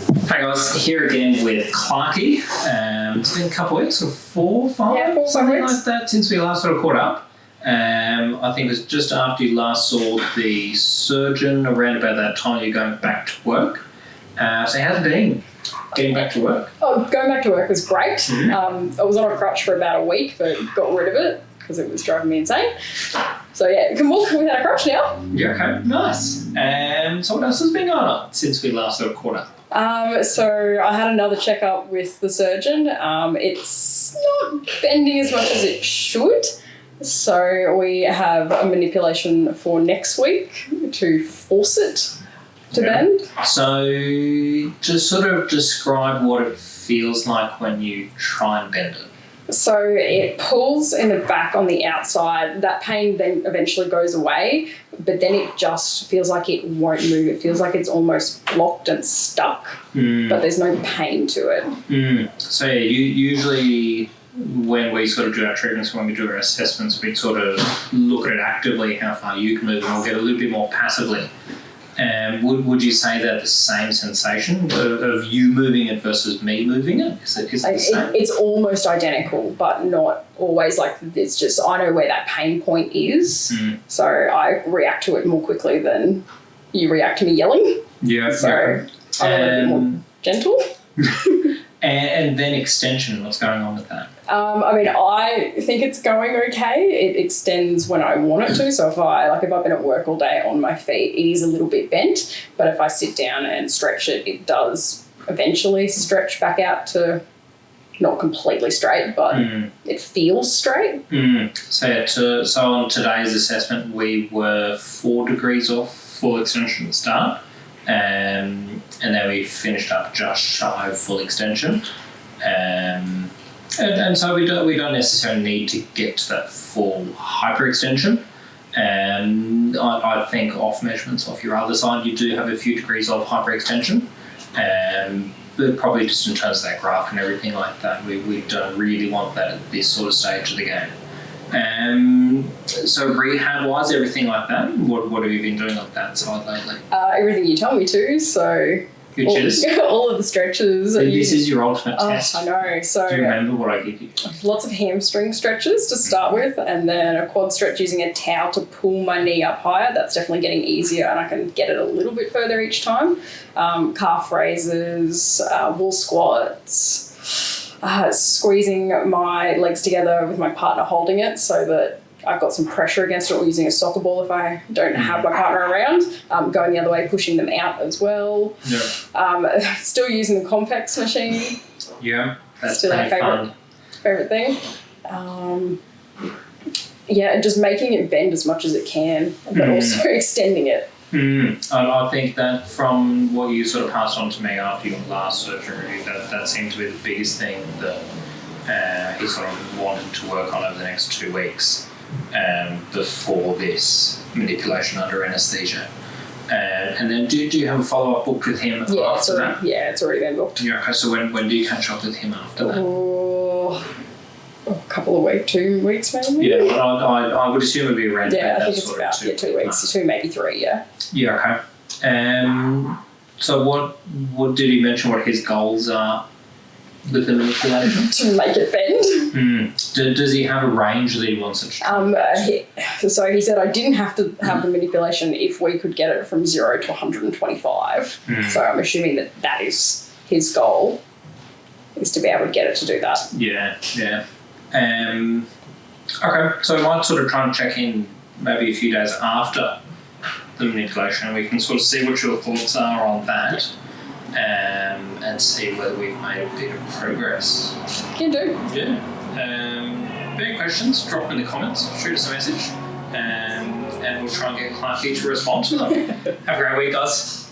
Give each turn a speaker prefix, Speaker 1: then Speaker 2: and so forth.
Speaker 1: Hey guys, here again with Clarky. It's been a couple of weeks, or 4, 5, something like that, since we last sort of caught up. I think it was just after you last saw the surgeon, around about that time you're going back to work. So how's it been getting back to work?
Speaker 2: Oh, going back to work was great. I was on a crutch for about a week, but got rid of it because it was driving me insane. So yeah, can walk without a crutch now.
Speaker 1: Yeah, okay, nice. So what else has been going on since we last sort of caught up?
Speaker 2: So I had another checkup with the surgeon. It's not bending as much as it should. So we have a manipulation for next week to force it to bend.
Speaker 1: So just sort of describe what it feels like when you try and bend it.
Speaker 2: So it pulls in the back on the outside. That pain then eventually goes away, but then it just feels like it won't move. It feels like it's almost blocked and stuck, but there's no pain to it.
Speaker 1: So yeah, usually when we sort of do our treatments, when we do our assessments, we sort of look at it actively, how far you can move, and we'll get a little bit more passively. Would you say that the same sensation of you moving it versus me moving it? Is it the same?
Speaker 2: It's almost identical, but not always. Like, it's just, I know where that pain point is, so I react to it more quickly than you react to me yelling.
Speaker 1: Yeah.
Speaker 2: So I'm a little bit more gentle.
Speaker 1: And then extension, what's going on with that?
Speaker 2: I think it's going okay. It extends when I want it to. So if I've been at work all day on my feet, it is a little bit bent. But if I sit down and stretch it, it does eventually stretch back out to not completely straight, but it feels straight.
Speaker 1: So on today's assessment, we were 4 degrees off full extension at the start. And then we finished up just shy of full extension. And so we don't necessarily need to get to that full hyperextension. And I think off measurements off your other side, you do have a few degrees of hyperextension. But probably just in terms of that graph and everything like that, we don't really want that at this sort of stage of the game. So rehab-wise, everything like that, what have you been doing on that side lately?
Speaker 2: Everything you tell me to, so all of the stretches.
Speaker 1: This is your ultimate test.
Speaker 2: I know. So
Speaker 1: do you remember what I give you?
Speaker 2: Lots of hamstring stretches to start with, and then a quad stretch using a towel to pull my knee up higher. That's definitely getting easier, and I can get it a little bit further each time. Calf raises, wall squats. Squeezing my legs together with my partner holding it so that I've got some pressure against it, or using a soccer ball if I don't have my partner around. Going the other way, pushing them out as well. Yeah. Still using the complex machine.
Speaker 1: Yeah, that's
Speaker 2: still my favorite thing. And just making it bend as much as it can, but also extending it.
Speaker 1: I think that from what you sort of passed on to me after your last surgery, that seemed to be the biggest thing that he sort of wanted to work on over the next 2 weeks before this manipulation under anaesthesia. And then do you have a follow-up booked with him after that?
Speaker 2: Yeah, it's already been booked.
Speaker 1: Yeah, okay, so when do you catch up with him after that?
Speaker 2: A couple of weeks, 2 weeks maybe.
Speaker 1: Yeah, I would assume it would be around
Speaker 2: I think it's about 2 weeks, 2 maybe 3, yeah.
Speaker 1: Yeah, okay. So what did he mention what his goals are with the manipulation?
Speaker 2: To make it bend.
Speaker 1: Does he have a range that he wants it to
Speaker 2: So he said I didn't have to have the manipulation if we could get it from 0 to 125. So I'm assuming that is his goal, is to be able to get it to do that.
Speaker 1: Yeah. Okay, so I might sort of try and check in maybe a few days after the manipulation, and we can sort of see what your thoughts are on that, and see whether we've made a bit of progress.
Speaker 2: Can do.
Speaker 1: Yeah. Any questions, drop them in the comments, shoot us a message, and we'll try and get Clarky to respond to them. Have a great week, guys.